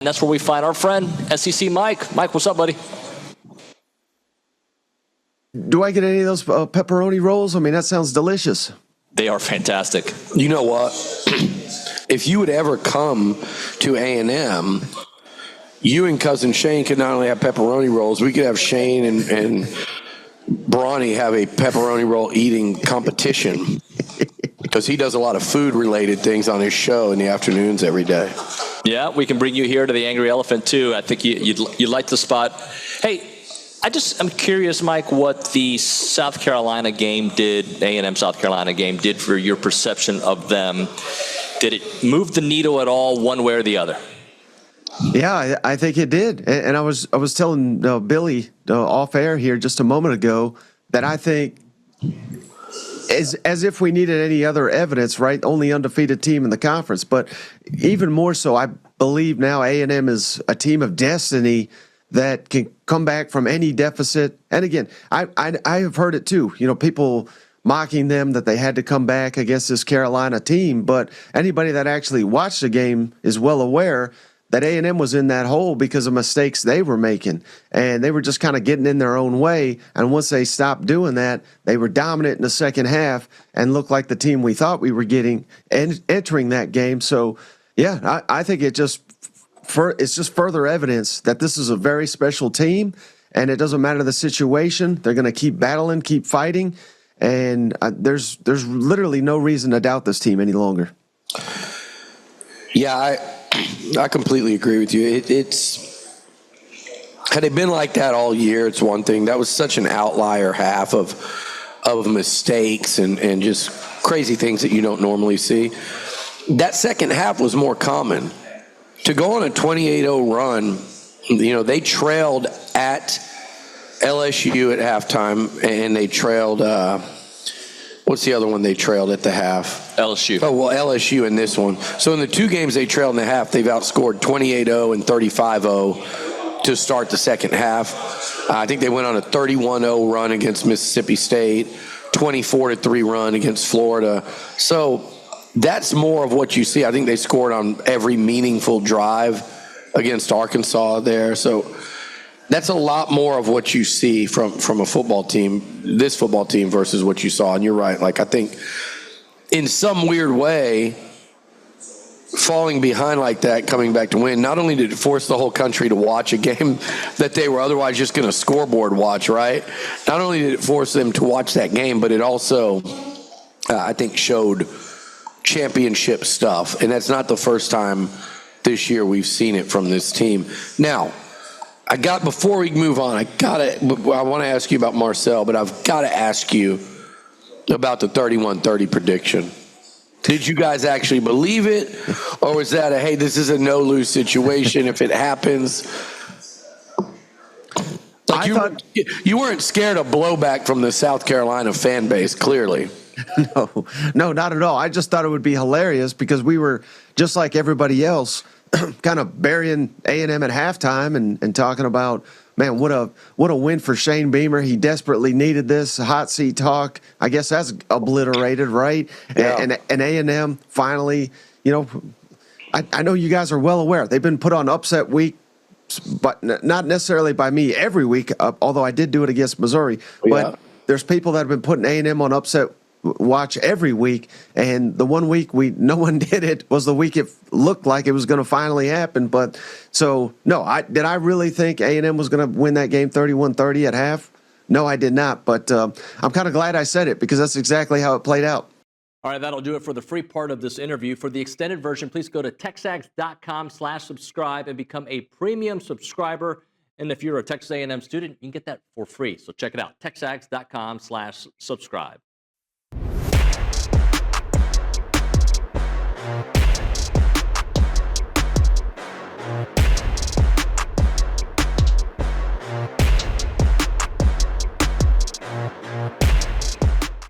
that's where we find our friend, SEC Mike. Mike, what's up, buddy? Do I get any of those pepperoni rolls? I mean, that sounds delicious. They are fantastic. You know what? If you would ever come to A&M, you and Cousin Shane could not only have pepperoni rolls, we could have Shane and Brawny have a pepperoni roll eating competition because he does a lot of food-related things on his show in the afternoons every day. Yeah, we can bring you here to the Angry Elephant, too. I think you'd like the spot. Hey, I'm curious, Mike, what the South Carolina game did, A&M South Carolina game did for your perception of them. Did it move the needle at all one way or the other? Yeah, I think it did. And I was telling Billy off air here just a moment ago that I think as if we needed any other evidence, right? Only undefeated team in the conference. But even more so, I believe now A&M is a team of destiny that can come back from any deficit. And again, I have heard it too. You know, people mocking them that they had to come back against this Carolina team. But anybody that actually watched the game is well aware that A&M was in that hole because of mistakes they were making. And they were just kind of getting in their own way. And once they stopped doing that, they were dominant in the second half and looked like the team we thought we were getting and entering that game. So, yeah, I think it's just further evidence that this is a very special team, and it doesn't matter the situation. They're going to keep battling, keep fighting, and there's literally no reason to doubt this team any longer. Yeah, I completely agree with you. It's had it been like that all year, it's one thing. That was such an outlier half of mistakes and just crazy things that you don't normally see. That second half was more common. To go on a 28-0 run, you know, they trailed at LSU at halftime, and they trailed, what's the other one they trailed at the half? LSU. Oh, well, LSU in this one. So in the two games they trailed in the half, they've outscored 28-0 and 35-0 to start the second half. I think they went on a 31-0 run against Mississippi State, 24-3 run against Florida. So that's more of what you see. I think they scored on every meaningful drive against Arkansas there. So that's a lot more of what you see from a football team, this football team versus what you saw. And you're right. Like, I think in some weird way, falling behind like that, coming back to win, not only did it force the whole country to watch a game that they were otherwise just going to scoreboard watch, right? Not only did it force them to watch that game, but it also, I think, showed championship stuff, and that's not the first time this year we've seen it from this team. Now, before we move on, I want to ask you about Marcel, but I've got to ask you about the 31-30 prediction. Did you guys actually believe it, or was that hey, this is a no-lose situation if it happens? Like you weren't scared of blowback from the South Carolina fan base, clearly. No, not at all. I just thought it would be hilarious because we were, just like everybody else, kind of burying A&M at halftime and talking about, man, what a win for Shane Beamer. He desperately needed this hot seat talk. I guess that's obliterated, right? Yeah. And A&M finally, you know, I know you guys are well aware. They've been put on upset week, but not necessarily by me every week, although I did do it against Missouri. But there's people that have been putting A&M on upset watch every week, and the one week no one did it was the week it looked like it was going to finally happen. But so no, did I really think A&M was going to win that game 31-30 at half? No, I did not. But I'm kind of glad I said it because that's exactly how it played out. All right, that'll do it for the free part of this interview. For the extended version, please go to TexAgs.com/subscribe and become a premium subscriber. And if you're a Texas A&M student, you can get that for free. So check it out, TexAgs.com/subscribe.